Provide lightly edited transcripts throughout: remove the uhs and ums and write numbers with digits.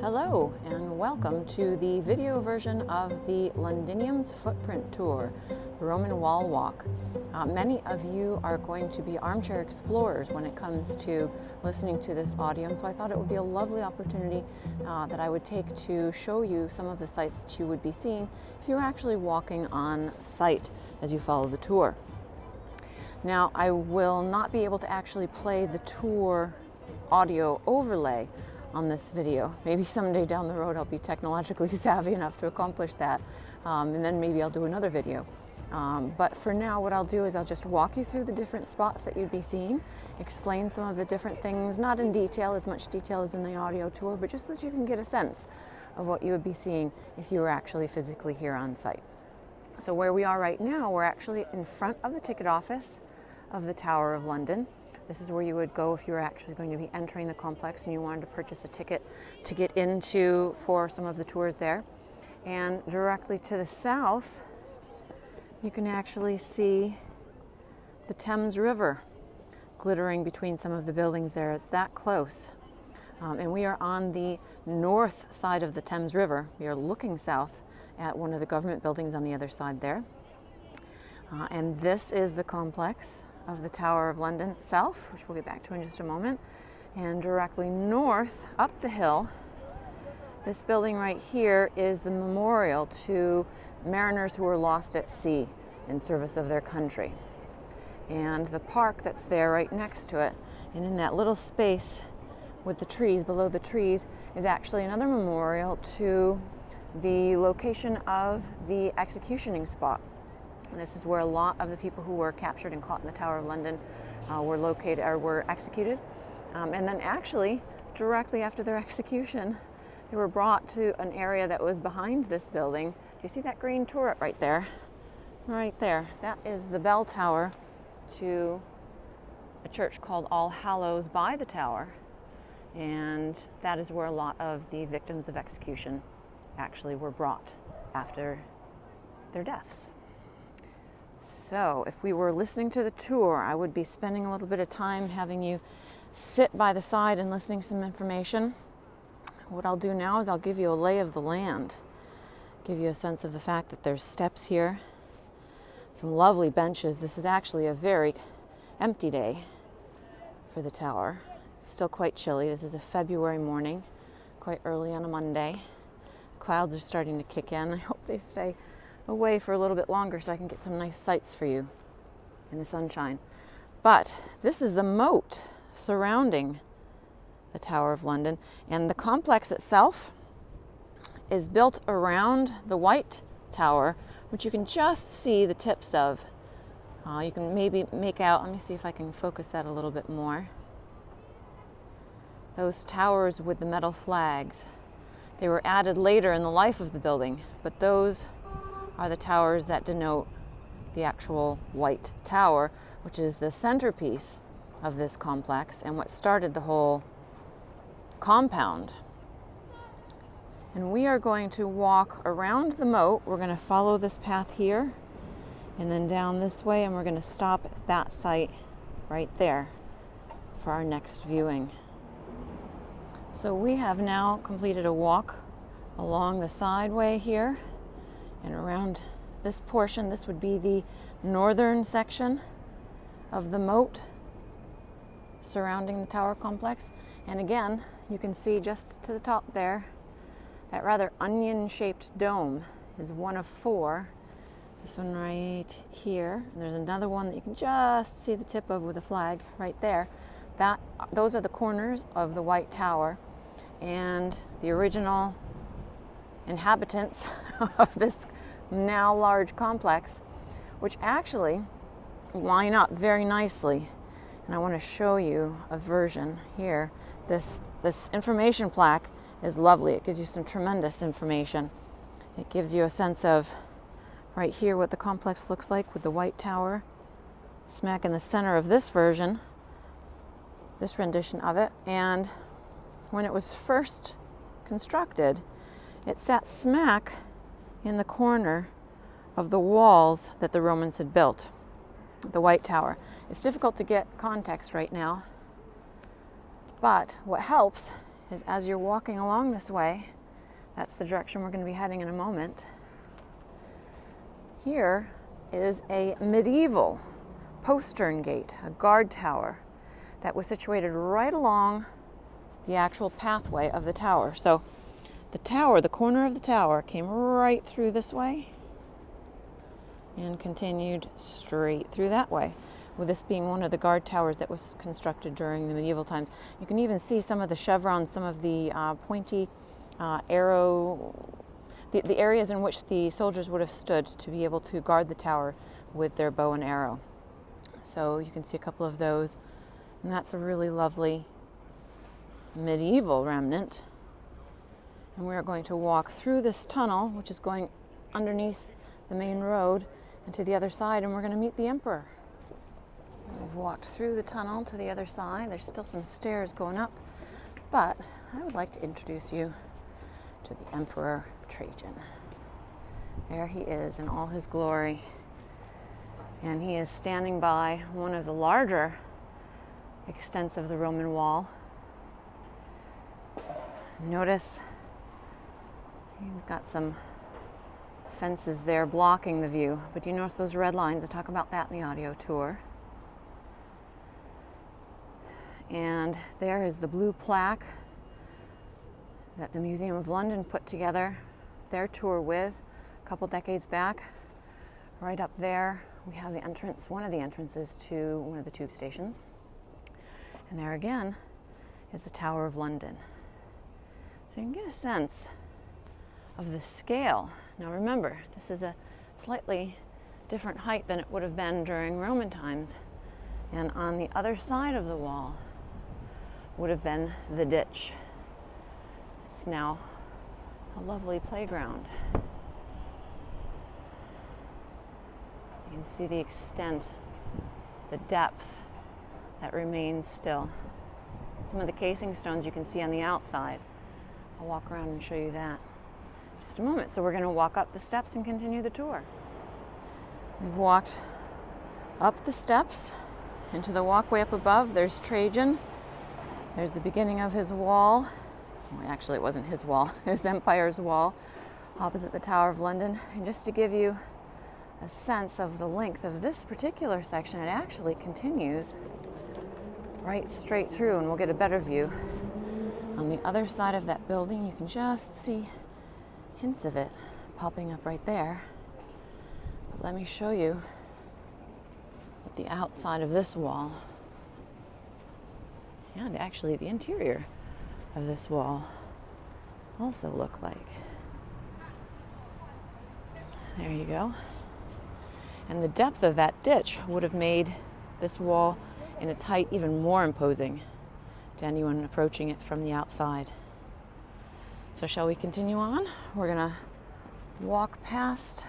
Hello and welcome to the video version of the Londinium's Footprint Tour, the Roman Wall Walk. Many of you are going to be armchair explorers when it comes to listening to this audio, and so I thought it would be a lovely opportunity that I would take to show you some of the sights that you would be seeing if you were actually walking on site as you follow the tour. Now, I will not be able to actually play the tour audio overlay on this video. Maybe someday down the road I'll be technologically savvy enough to accomplish that, and then maybe I'll do another video. But for now, what I'll do is I'll just walk you through the different spots that you'd be seeing, explain some of the different things, not in detail, as much detail as in the audio tour, but just so that you can get a sense of what you would be seeing if you were actually physically here on site. So where we are right now, we're actually in front of the ticket office of the Tower of London. This is where you would go if you were actually going to be entering the complex and you wanted to purchase a ticket to get into for some of the tours there. And directly to the south, you can actually see the Thames River glittering between some of the buildings there. It's that close. And we are on the north side of the Thames River. We are looking south at one of the government buildings on the other side there. And this is the complex of the Tower of London itself, which we'll get back to in just a moment. And directly north, up the hill, this building right here is the memorial to mariners who were lost at sea in service of their country. And the park that's there right next to it, and in that little space with the trees, below the trees, is actually another memorial to the location of the executioning spot. This is where a lot of the people who were captured and caught in the Tower of London were executed. And then actually, directly after their execution, they were brought to an area that was behind this building. Do you see that green turret right there? Right there. That is the bell tower to a church called All Hallows by the tower. And that is where a lot of the victims of execution actually were brought after their deaths. So if we were listening to the tour, I would be spending a little bit of time having you sit by the side and listening to some information. What I'll do now is I'll give you a lay of the land, give you a sense of the fact that there's steps here, some lovely benches. This is actually a very empty day for the tower. It's still quite chilly. This is a February morning, quite early on a Monday. Clouds are starting to kick in. I hope they stay away for a little bit longer so I can get some nice sights for you in the sunshine. But this is the moat surrounding the Tower of London, and the complex itself is built around the White Tower, which you can just see the tips of. You can maybe make out, let me see if I can focus that a little bit more. Those towers with the metal flags. They were added later in the life of the building, but those are the towers that denote the actual White Tower, which is the centerpiece of this complex and what started the whole compound. And we are going to walk around the moat. We're going to follow this path here and then down this way, and we're going to stop at that site right there for our next viewing. So we have now completed a walk along the sideway here and around this portion. This would be the northern section of the moat surrounding the tower complex. And again, you can see just to the top there, that rather onion-shaped dome is one of four. This one right here. And there's another one that you can just see the tip of with a flag right there. Those are the corners of the White Tower, and the original inhabitants of this now large complex, which actually line up very nicely. And I want to show you a version here. This information plaque is lovely. It gives you some tremendous information. It gives you a sense of right here what the complex looks like with the White Tower smack in the center of this version, this rendition of it. And when it was first constructed, it sat smack in the corner of the walls that the Romans had built, the White Tower. It's difficult to get context right now, But what helps is as you're walking along this way, that's the direction we're going to be heading in a moment, here is a medieval postern gate, a guard tower that was situated right along the actual pathway of the tower. So the tower, the corner of the tower, came right through this way and continued straight through that way, with this being one of the guard towers that was constructed during the medieval times. You can even see some of the chevrons, some of the pointy arrow, the areas in which the soldiers would have stood to be able to guard the tower with their bow and arrow. So you can see a couple of those, and that's a really lovely medieval remnant. And we're going to walk through this tunnel, which is going underneath the main road, and to the other side, and we're going to meet the Emperor. We've walked through the tunnel to the other side. There's still some stairs going up, but I would like to introduce you to the Emperor Trajan. There he is in all his glory, and he is standing by one of the larger extents of the Roman wall. Notice he's got some fences there blocking the view, but you notice those red lines? I'll talk about that in the audio tour. And there is the blue plaque that the Museum of London put together their tour with a couple decades back. Right up there we have the entrance, one of the entrances to one of the tube stations. And there again is the Tower of London. So you can get a sense of the scale. Now remember, this is a slightly different height than it would have been during Roman times. And on the other side of the wall would have been the ditch. It's now a lovely playground. You can see the extent, the depth that remains still. Some of the casing stones you can see on the outside. I'll walk around and show you that in just a moment. So we're going to walk up the steps and continue the tour. We've walked up the steps into the walkway up above. There's Trajan. There's the beginning of his wall. Well, actually, it wasn't his wall, his empire's wall, opposite the Tower of London. And just to give you a sense of the length of this particular section, it actually continues right straight through, and we'll get a better view. On the other side of that building, you can just see hints of it popping up right there. But let me show you what the outside of this wall, and actually the interior of this wall, also look like. There you go. And the depth of that ditch would have made this wall in its height even more imposing to anyone approaching it from the outside. So shall we continue on? We're gonna walk past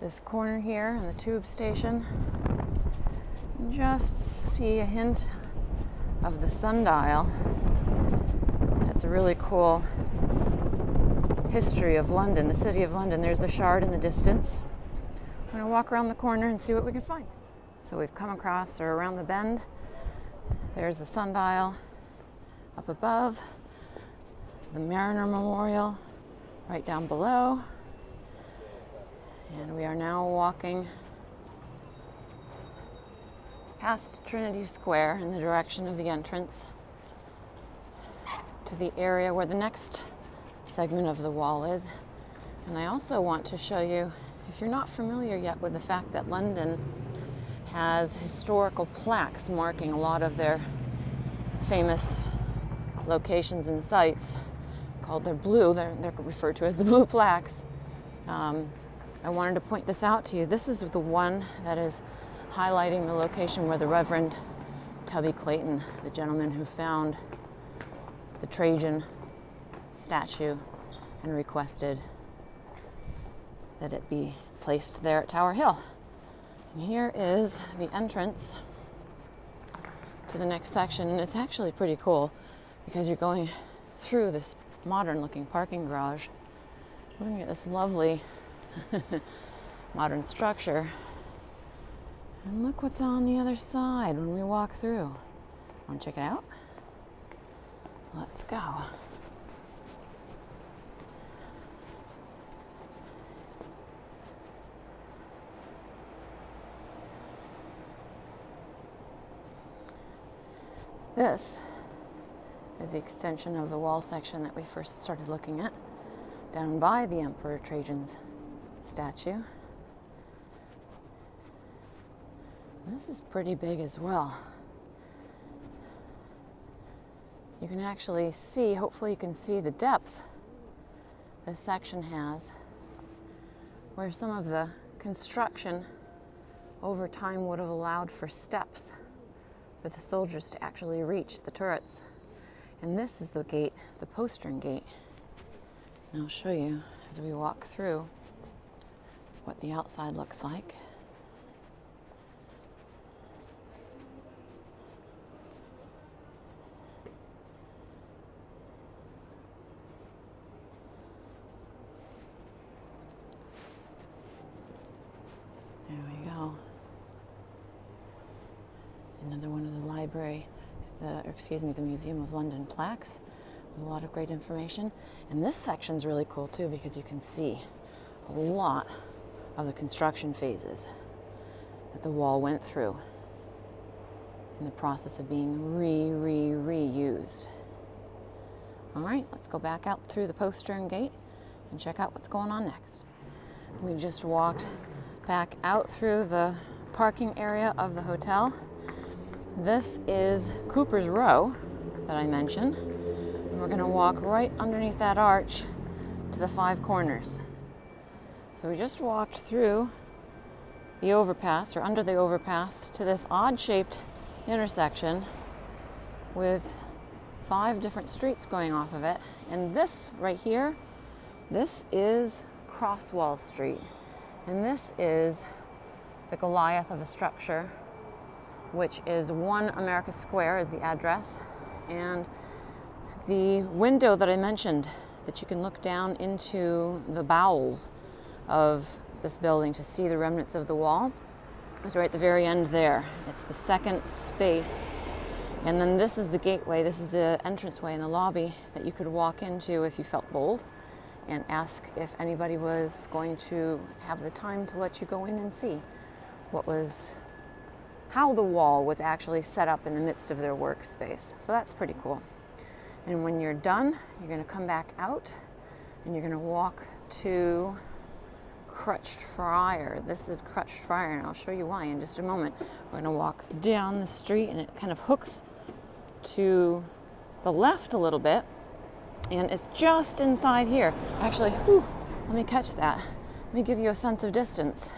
this corner here in the tube station and just see a hint of the sundial. That's a really cool history of London, the city of London. There's the Shard in the distance. We're gonna walk around the corner and see what we can find. So we've come across or around the bend. There's the sundial up above, the Mariner Memorial right down below. And we are now walking past Trinity Square in the direction of the entrance to the area where the next segment of the wall is. And I also want to show you, if you're not familiar yet with the fact that London has historical plaques marking a lot of their famous locations and sites, called they're blue, they're referred to as the blue plaques. I wanted to point this out to you. This is the one that is highlighting the location where the Reverend Tubby Clayton, the gentleman who found the Trajan statue and requested that it be placed there at Tower Hill. And here is the entrance to the next section, and it's actually pretty cool because you're going through this modern looking parking garage, looking at this lovely modern structure, and look what's on the other side when we walk through. Want to check it out? Let's go. This is the extension of the wall section that we first started looking at, down by the Emperor Trajan's statue. This is pretty big as well. You can actually see, hopefully you can see the depth this section has, where some of the construction over time would have allowed for steps for the soldiers to actually reach the turrets. And this is the gate, the postern gate. And I'll show you as we walk through what the outside looks like. There we go. Another one of the library, the Museum of London plaques with a lot of great information. And this section's really cool too because you can see a lot of the construction phases that the wall went through in the process of being reused. All right, let's go back out through the postern gate and check out what's going on next. We just walked back out through the parking area of the hotel. This is Cooper's Row that I mentioned. And we're gonna walk right underneath that arch to the Five Corners. So we just walked through the overpass, or under the overpass, to this odd-shaped intersection with 5 different streets going off of it. And this right here, this is Crosswall Street. And this is the Goliath of the structure, which is 1 America Square is the address. And the window that I mentioned, that you can look down into the bowels of this building to see the remnants of the wall, is right at the very end there. It's the second space. And then this is the gateway, this is the entranceway in the lobby that you could walk into if you felt bold and ask if anybody was going to have the time to let you go in and see how the wall was actually set up in the midst of their workspace. So that's pretty cool. And when you're done, you're gonna come back out and you're gonna walk to Crutched Friar. This is Crutched Friar, and I'll show you why in just a moment. We're gonna walk down the street and it kind of hooks to the left a little bit, and it's just inside here. Actually, let me catch that. Let me give you a sense of distance.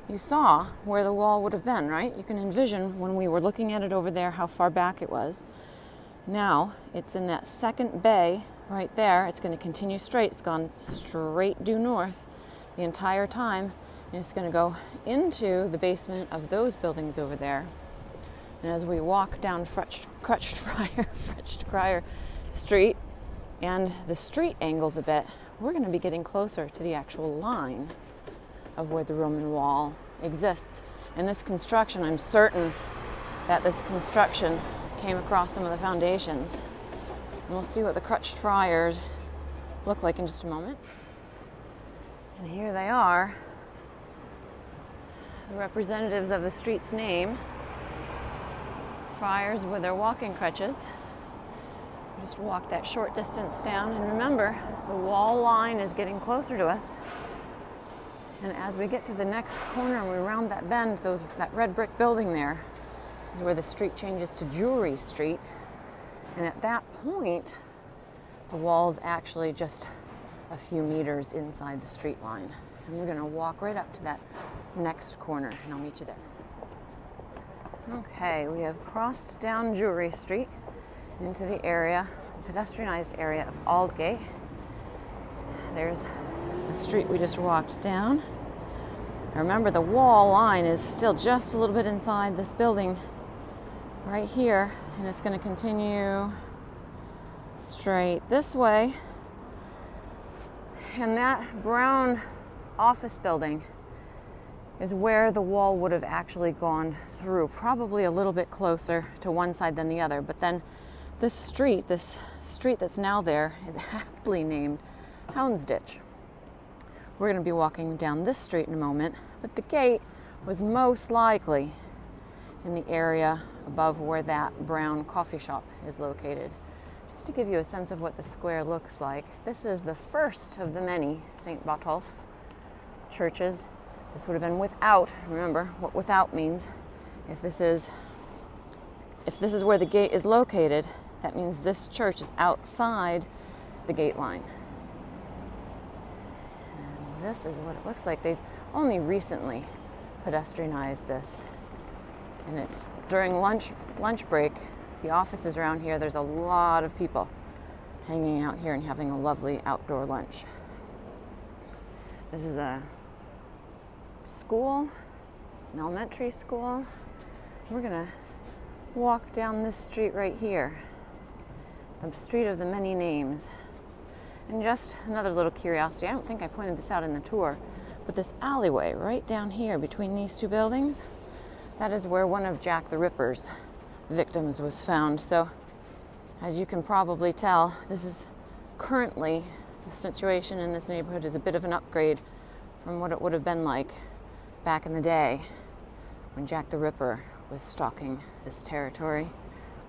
You saw where the wall would have been, right? You can envision when we were looking at it over there how far back it was. Now it's in that second bay right there. It's going to continue straight. It's gone straight due north the entire time, and it's going to go into the basement of those buildings over there. And as we walk down Crutched Friar Street, and the street angles a bit, we're going to be getting closer to the actual line of where the Roman wall exists. And this construction, I'm certain that this construction came across some of the foundations. And we'll see what the Crutched Friars look like in just a moment. And here they are, the representatives of the street's name, friars with their walking crutches. Just walk that short distance down, and remember, the wall line is getting closer to us. And as we get to the next corner and we round that bend, that red brick building there is where the street changes to Jewelry Street. And at that point, the wall's actually just a few meters inside the street line. And we're gonna walk right up to that next corner, and I'll meet you there. Okay, we have crossed down Jewelry Street into the area, pedestrianized area of Aldgate. There's the street we just walked down. Now remember, the wall line is still just a little bit inside this building right here, and it's going to continue straight this way. And that brown office building is where the wall would have actually gone through, probably a little bit closer to one side than the other. But then This street that's now there is aptly named Houndsditch. We're going to be walking down this street in a moment, but the gate was most likely in the area above where that brown coffee shop is located. Just to give you a sense of what the square looks like, this is the first of the many St. Botolph's churches. This would have been without, remember what without means. If this is where the gate is located, that means this church is outside the gate line. And this is what it looks like. They've only recently pedestrianized this. And it's during lunch break, the offices around here, there's a lot of people hanging out here and having a lovely outdoor lunch. This is a school, an elementary school. We're gonna walk down this street right here, the street of the many names. And just another little curiosity, I don't think I pointed this out in the tour, but this alleyway right down here between these two buildings, that is where one of Jack the Ripper's victims was found. So as you can probably tell, this is currently, the situation in this neighborhood is a bit of an upgrade from what it would have been like back in the day when Jack the Ripper was stalking this territory.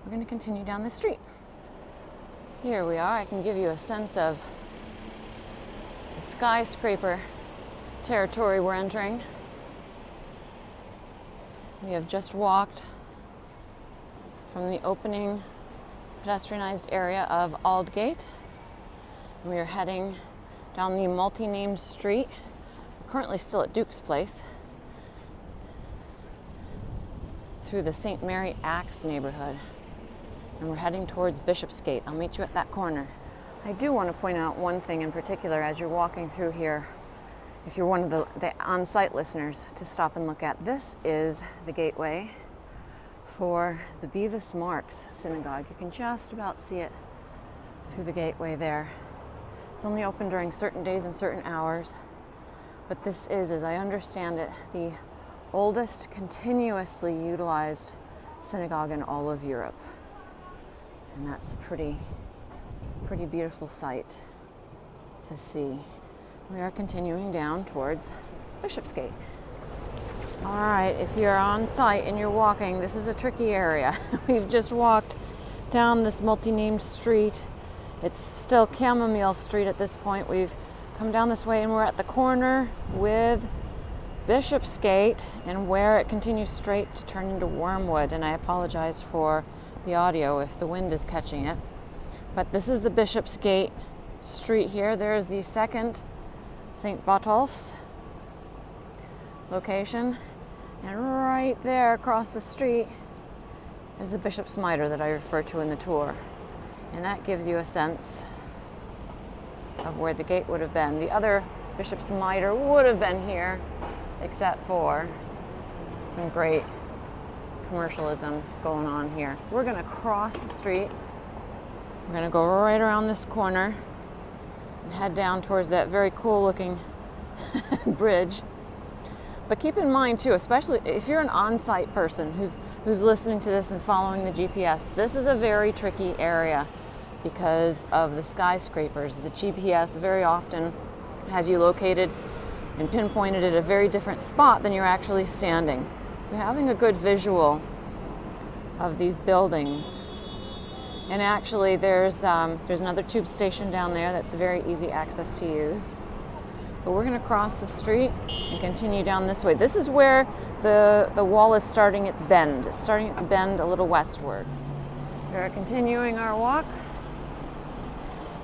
We're going to continue down the street. Here we are. I can give you a sense of the skyscraper territory we're entering. We have just walked from the opening pedestrianized area of Aldgate. We are heading down the multi-named street. We're currently still at Duke's Place, through the St. Mary Axe neighborhood. And we're heading towards Bishopsgate. I'll meet you at that corner. I do want to point out one thing in particular as you're walking through here, if you're one of the on-site listeners, to stop and look at. This is the gateway for the Bevis Marks Synagogue. You can just about see it through the gateway there. It's only open during certain days and certain hours, but this is, as I understand it, the oldest continuously utilized synagogue in all of Europe. And that's a pretty beautiful sight to see. We are continuing down towards Bishopsgate. All right, if you're on site and you're walking, this is a tricky area. We've just walked down this multi-named street. It's still Chamomile Street at this point. We've come down this way and we're at the corner with Bishopsgate, and where it continues straight to turn into Wormwood. And I apologize for the audio if the wind is catching it. But this is the Bishopsgate street here. There is the second St. Botolph's location. And right there across the street is the Bishop's Mitre that I referred to in the tour. And that gives you a sense of where the gate would have been. The other Bishop's Mitre would have been here, except for some great commercialism going on here. We're going to cross the street. We're going to go right around this corner and head down towards that very cool looking bridge. But keep in mind too, especially if you're an on-site person who's listening to this and following the GPS, this is a very tricky area because of the skyscrapers. The GPS very often has you located and pinpointed at a very different spot than you're actually standing. So having a good visual of these buildings. And actually there's another tube station down there that's very easy access to use. But we're going to cross the street and continue down this way. This is where the wall is starting its bend. It's starting its bend a little westward. We're continuing our walk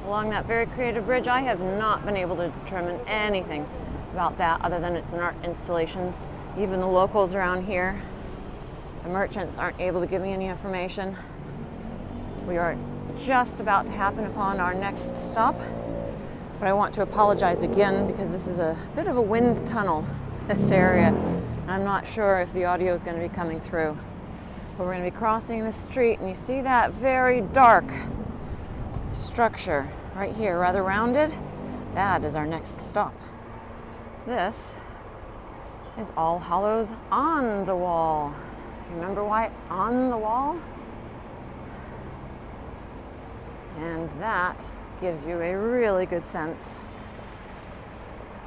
along that very creative bridge. I have not been able to determine anything about that other than it's an art installation. Even the locals around here, the merchants, aren't able to give me any information. We are just about to happen upon our next stop, but I want to apologize again because this is a bit of a wind tunnel, this area. And I'm not sure if the audio is going to be coming through. But we're going to be crossing the street, and you see that very dark structure right here, rather rounded? That is our next stop. This is All Hallows on the wall. Remember why it's on the wall? And that gives you a really good sense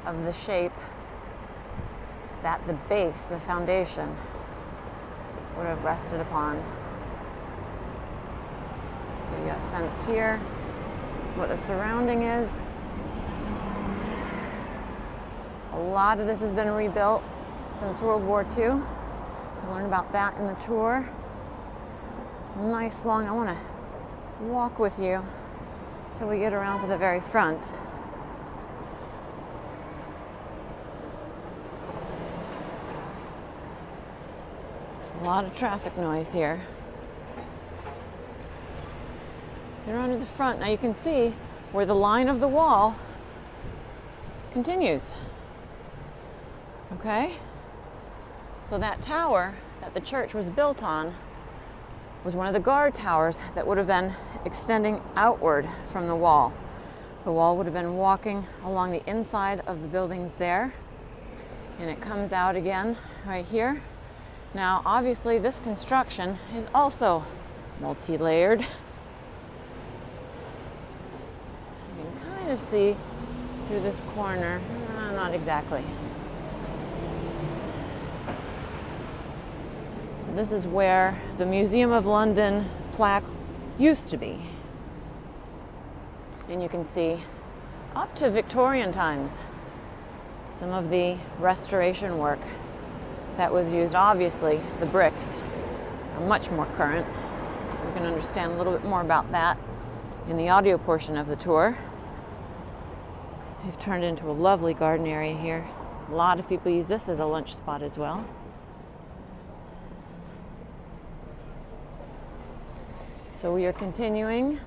of the shape that the base, the foundation, would have rested upon. Give you a sense here what the surrounding is. A lot of this has been rebuilt since World War II. You'll learn about that in the tour. It's nice long, I want to walk with you till we get around to the very front. A lot of traffic noise here. Get around to the front. Now you can see where the line of the wall continues. Okay? So that tower that the church was built on was one of the guard towers that would have been extending outward from the wall. The wall would have been walking along the inside of the buildings there, and it comes out again right here. Now, obviously, this construction is also multi-layered. You can kind of see through this corner. Not exactly. This is where the Museum of London plaque used to be. And you can see up to Victorian times some of the restoration work that was used. Obviously, the bricks are much more current. We can understand a little bit more about that in the audio portion of the tour. They've turned into a lovely garden area here. A lot of people use this as a lunch spot as well. So we are continuing.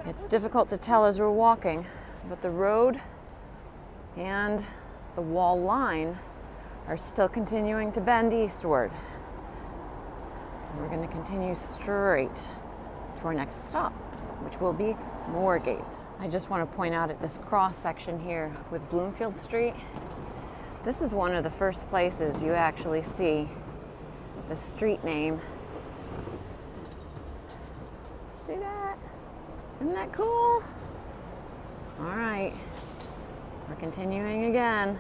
It's difficult to tell as we're walking, but the road and the wall line are still continuing to bend eastward. And we're going to continue straight to our next stop, which will be Moorgate. I just want to point out at this cross section here with Bloomfield Street, this is one of the first places you actually see the street name. See that? Isn't that cool? All right, we're continuing again,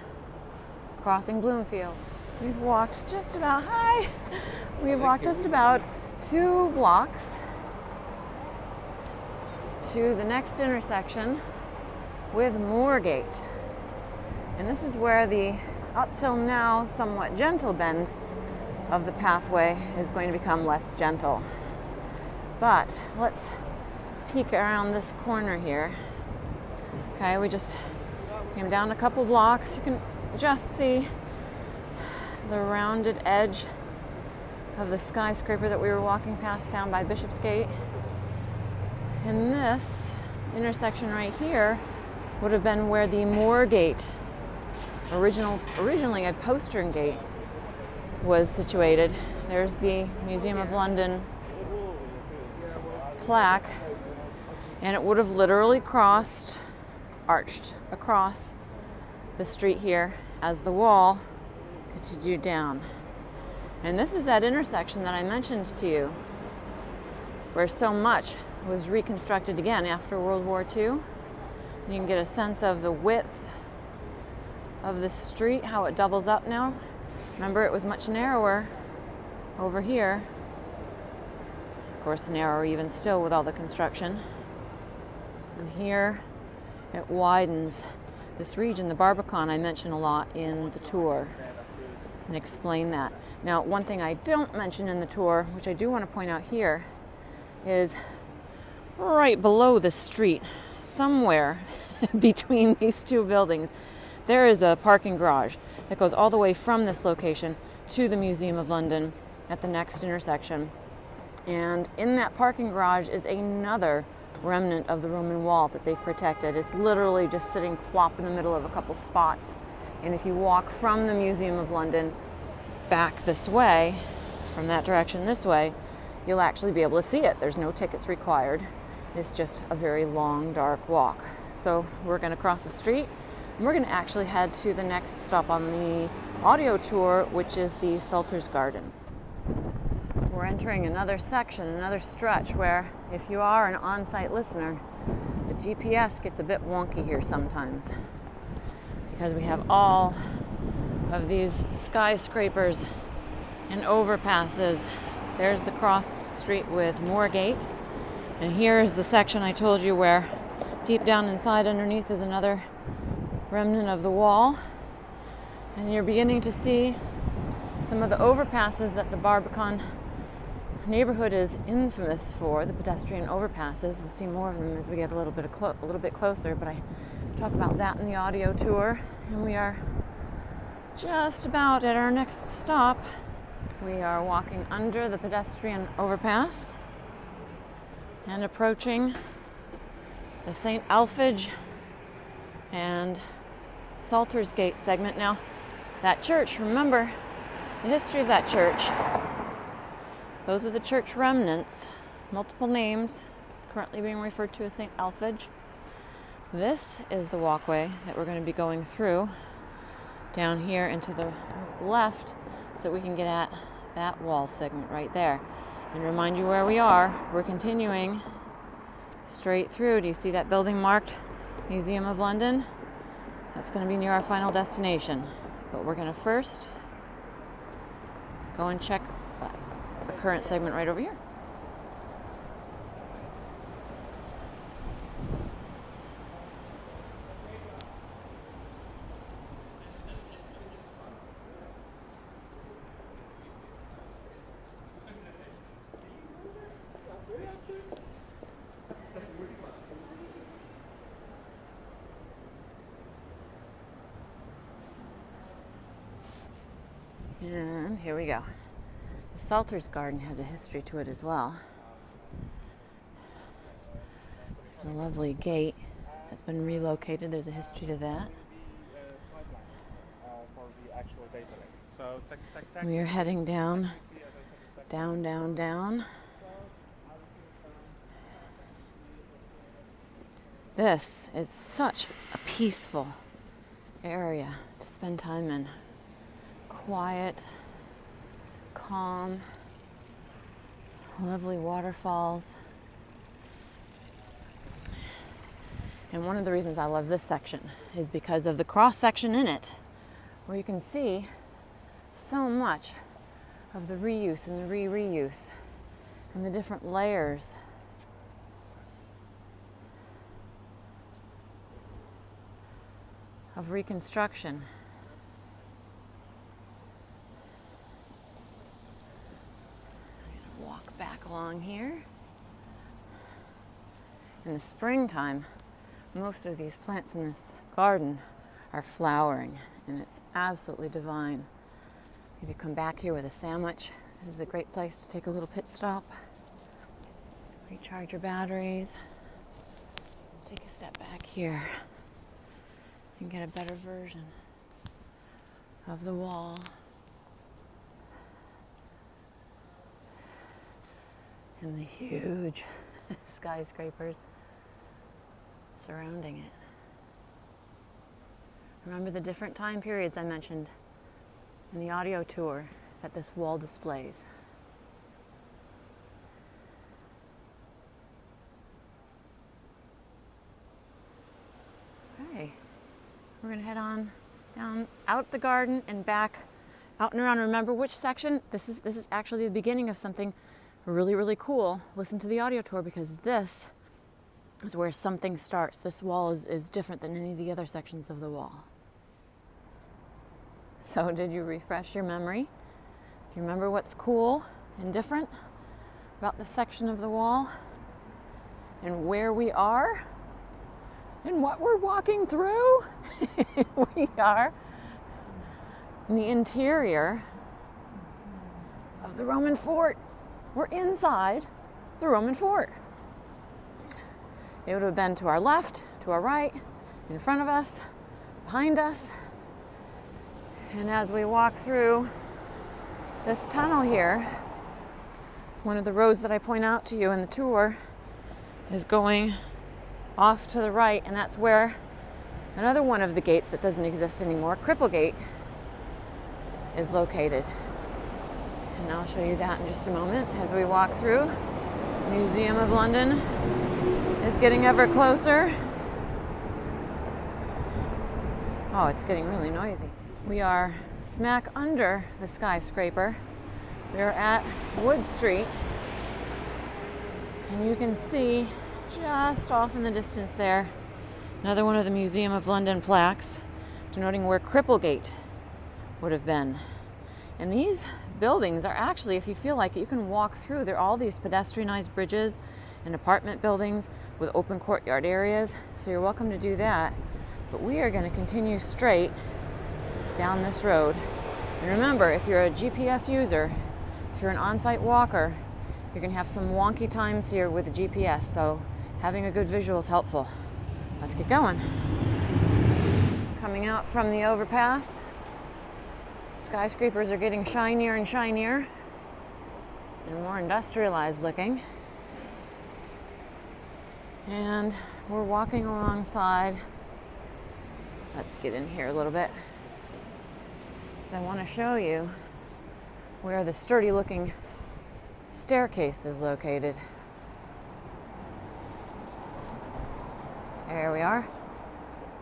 crossing Bloomfield. We've walked just about, We've walked just about 2 blocks to the next intersection with Moorgate. And this is where the, up till now, somewhat gentle bend of the pathway is going to become less gentle. But let's peek around this corner here. Okay, we just came down a couple blocks. You can just see the rounded edge of the skyscraper that we were walking past down by Bishopsgate. And this intersection right here would have been where the Moorgate, originally a postern gate, was situated. There's the Museum of London plaque, and it would have literally arched across the street here as the wall continued down. And this is that intersection that I mentioned to you, where so much was reconstructed again after World War II. You can get a sense of the width of the street, how it doubles up now. Remember, it was much narrower over here. Of course, narrower even still with all the construction. And here it widens. This region, the Barbican, I mention a lot in the tour and explain that. Now, one thing I don't mention in the tour, which I do want to point out here, is right below the street, somewhere between these 2 buildings, there is a parking garage that goes all the way from this location to the Museum of London at the next intersection. And in that parking garage is another remnant of the Roman wall that they've protected. It's literally just sitting plop in the middle of a couple spots. And if you walk from the Museum of London back this way, from that direction this way, you'll actually be able to see it. There's no tickets required. It's just a very long, dark walk. So we're going to cross the street, and we're going to actually head to the next stop on the audio tour, which is the Salters Garden. we're entering another section, another stretch where if you are an on-site listener, the GPS gets a bit wonky here sometimes because we have all of these skyscrapers and overpasses. There's the cross street with Moorgate, and here's the section I told you where deep down inside underneath is another remnant of the wall, and you're beginning to see some of the overpasses that the Barbican neighborhood is infamous for, the pedestrian overpasses. We'll see more of them as we get a little bit closer, but I talk about that in the audio tour. And we are just about at our next stop. We are walking under the pedestrian overpass and approaching the St. Alphage and Saltersgate segment. Now, that church, remember the history of that church. Those are the church remnants, multiple names. It's currently being referred to as St. Alphage. This is the walkway that we're going to be going through down here and to the left so that we can get at that wall segment right there. And remind you where we are. We're continuing straight through. Do you see that building marked Museum of London? That's going to be near our final destination. But we're going to first go and check the current segment right over here. And here we go. The Salters Garden has a history to it as well. There's a lovely gate that's been relocated. There's a history to that. We are heading down. This is such a peaceful area to spend time in. Quiet, calm, lovely waterfalls. And one of the reasons I love this section is because of the cross section in it, where you can see so much of the reuse and the reuse and the different layers. Of reconstruction. Back along here. In the springtime, most of these plants in this garden are flowering, and it's absolutely divine. If you come back here with a sandwich, this is a great place to take a little pit stop, recharge your batteries, take a step back here, and get a better version of the wall. And the huge skyscrapers surrounding it. Remember the different time periods I mentioned in the audio tour that this wall displays. Okay, we're gonna head on down out the garden and back out and around. Remember which section? This is actually the beginning of something really, really cool. Listen to the audio tour because this is where something starts. This wall is different than any of the other sections of the wall. So did you refresh your memory? Do you remember what's cool and different about this section of the wall and where we are and what we're walking through? We are in the interior of the Roman fort. We're inside the Roman fort. It would have been to our left, to our right, in front of us, behind us. And as we walk through this tunnel here, one of the roads that I point out to you in the tour is going off to the right, and that's where another one of the gates that doesn't exist anymore, Cripplegate, is located. And I'll show you that in just a moment as we walk through. Museum of London is getting ever closer. Oh, it's getting really noisy. We are smack under the skyscraper. We are at Wood Street, and you can see just off in the distance there another one of the Museum of London plaques denoting where Cripplegate would have been. And these buildings are actually, if you feel like it, you can walk through. There are all these pedestrianized bridges and apartment buildings with open courtyard areas, so you're welcome to do that. But we are going to continue straight down this road. And remember, if you're a GPS user, if you're an on-site walker, you're going to have some wonky times here with the GPS, so having a good visual is helpful. Let's get going. Coming out from the overpass, skyscrapers are getting shinier and shinier and more industrialized looking. And we're walking alongside. Let's get in here a little bit, because I want to show you where the sturdy looking staircase is located. There we are.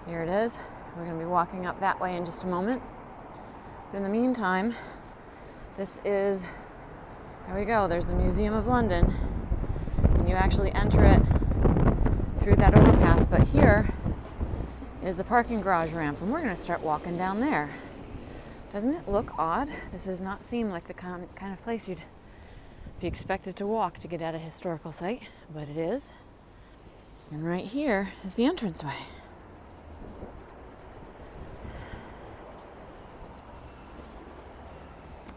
Here it is. We're going to be walking up that way in just a moment. But in the meantime, this is, there we go, there's the Museum of London. And you actually enter it through that overpass. But here is the parking garage ramp, and we're going to start walking down there. Doesn't it look odd? This does not seem like the kind of place you'd be expected to walk to get at a historical site, but it is. And right here is the entranceway.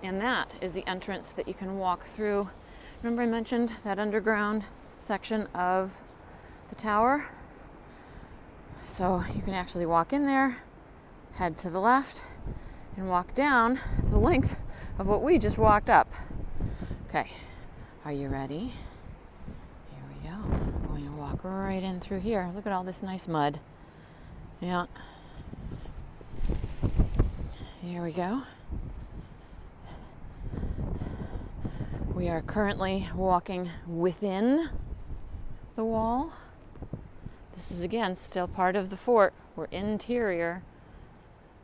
And that is the entrance that you can walk through. Remember I mentioned that underground section of the tower? So you can actually walk in there, head to the left, and walk down the length of what we just walked up. Okay, are you ready? Here we go. I'm going to walk right in through here. Look at all this nice mud. Yeah. Here we go. We are currently walking within the wall. This is again still part of the fort. We're interior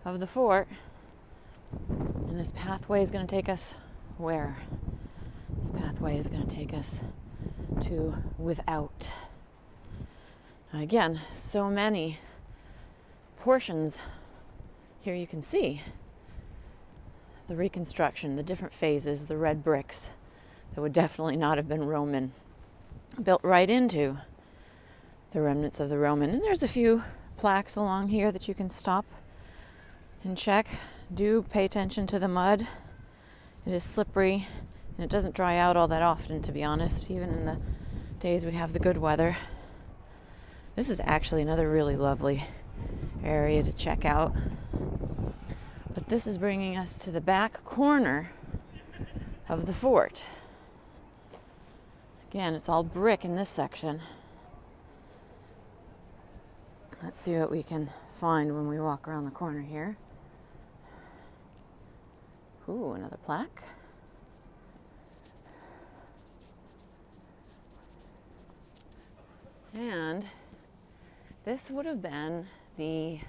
of the fort. And this pathway is going to take us where? This pathway is going to take us to without. Again, so many portions here you can see. The reconstruction, the different phases, the red bricks that would definitely not have been Roman, built right into the remnants of the Roman. And there's a few plaques along here that you can stop and check. Do pay attention to the mud. It is slippery and it doesn't dry out all that often, to be honest, even in the days we have the good weather. This is actually another really lovely area to check out. But this is bringing us to the back corner of the fort. Again, it's all brick in this section. Let's see what we can find when we walk around the corner here. Ooh, another plaque. And this would have been the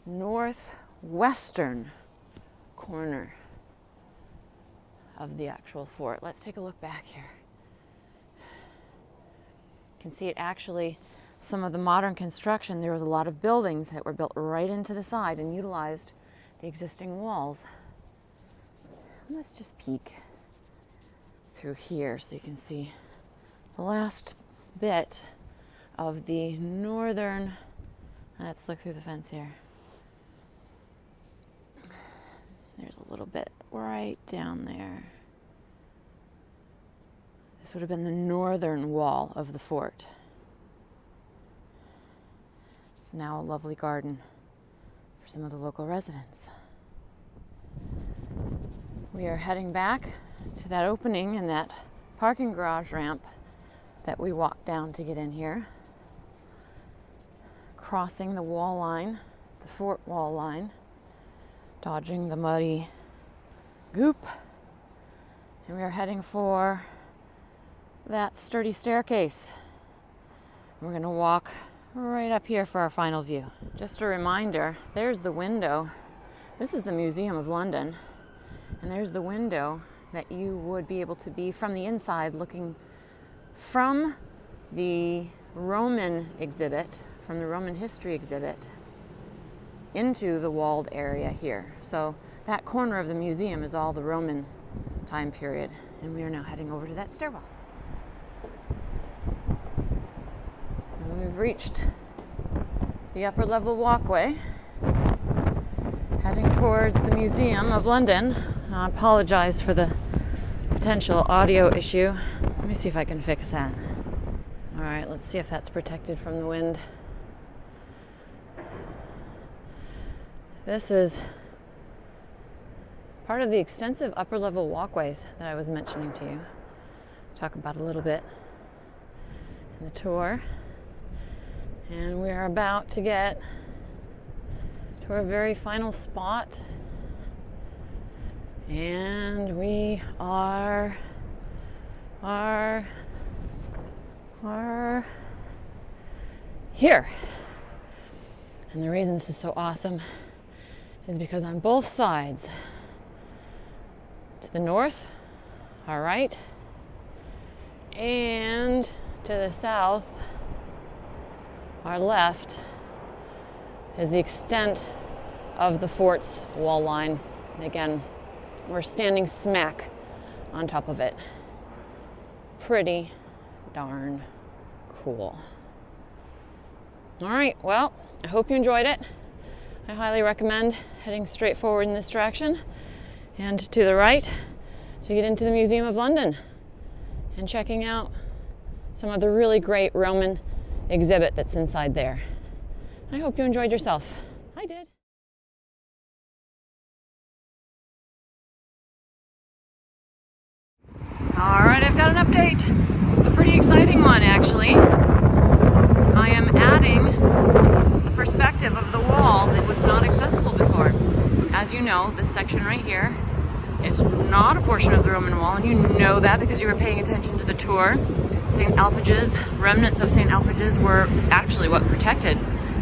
northwestern corner of the actual fort. Let's take a look back here. You can see it actually, some of the modern construction, there was a lot of buildings that were built right into the side and utilized the existing walls. Let's just peek through here so you can see the last bit of the northern. Let's look through the fence here. There's a little bit right down there. This would have been the northern wall of the fort. It's now a lovely garden for some of the local residents. We are heading back to that opening in that parking garage ramp that we walked down to get in here. Crossing the wall line, the fort wall line, dodging the muddy goop, And we are heading for that sturdy staircase. We're going to walk right up here for our final view. Just a reminder, there's the window. This is the Museum of London. And there's the window that you would be able to be from the inside looking from the Roman exhibit, from the Roman history exhibit, into the walled area here. So that corner of the museum is all the Roman time period. And we are now heading over to that stairwell. And we've reached the upper level walkway, heading towards the Museum of London. I apologize for the potential audio issue. Let me see if I can fix that. All right, let's see if that's protected from the wind. This is part of the extensive upper level walkways that I was mentioning to you. Talk about a little bit in the tour. And we are about to get to our very final spot. And we are here. And the reason this is so awesome is because on both sides, to the north, our right, and to the south, our left, is the extent of the fort's wall line. Again, we're standing smack on top of it. Pretty darn cool. All right, well, I hope you enjoyed it. I highly recommend heading straight forward in this direction and to the right to get into the Museum of London and checking out some of the really great Roman exhibit that's inside there. I hope you enjoyed yourself. I did. All right, I've got an update. A pretty exciting one, actually. I am adding the perspective of the wall that was not accessible before. As you know, this section right here is not a portion of the Roman wall, and you know that because you were paying attention to the tour. St. Alphage's, remnants of St. Alphage's were actually what protected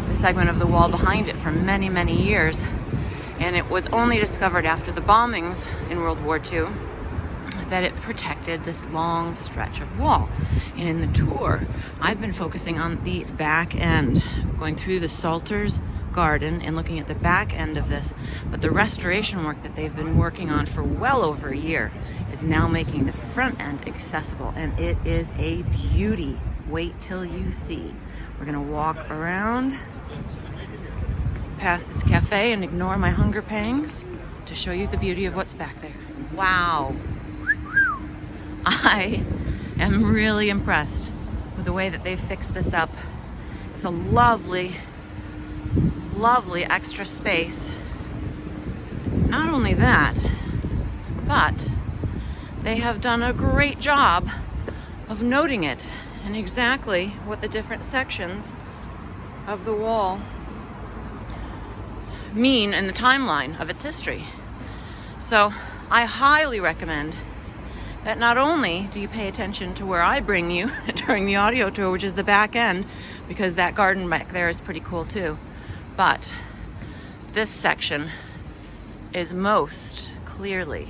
the segment of the wall behind it for many, many years. And it was only discovered after the bombings in World War II that it protected this long stretch of wall. And in the tour, I've been focusing on the back end, going through the Salter's garden and looking at the back end of this. But the restoration work that they've been working on for well over a year is now making the front end accessible, and it is a beauty. Wait till you see. We're gonna walk around past this cafe and ignore my hunger pangs to show you the beauty of what's back there. Wow. I am really impressed with the way that they've fixed this up. It's a lovely, lovely extra space. Not only that, but they have done a great job of noting it and exactly what the different sections of the wall mean in the timeline of its history. So I highly recommend that not only do you pay attention to where I bring you during the audio tour, which is the back end, because that garden back there is pretty cool too, but this section is most clearly,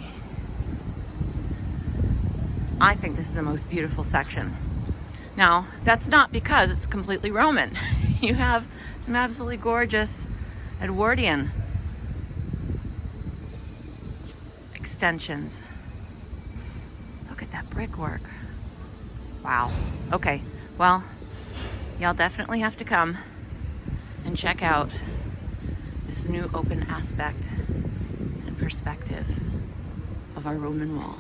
I think this is the most beautiful section. Now, that's not because it's completely Roman. You have some absolutely gorgeous Edwardian extensions. Look at that brickwork. Wow. Okay, well, y'all definitely have to come and check out this new open aspect and perspective of our Roman wall.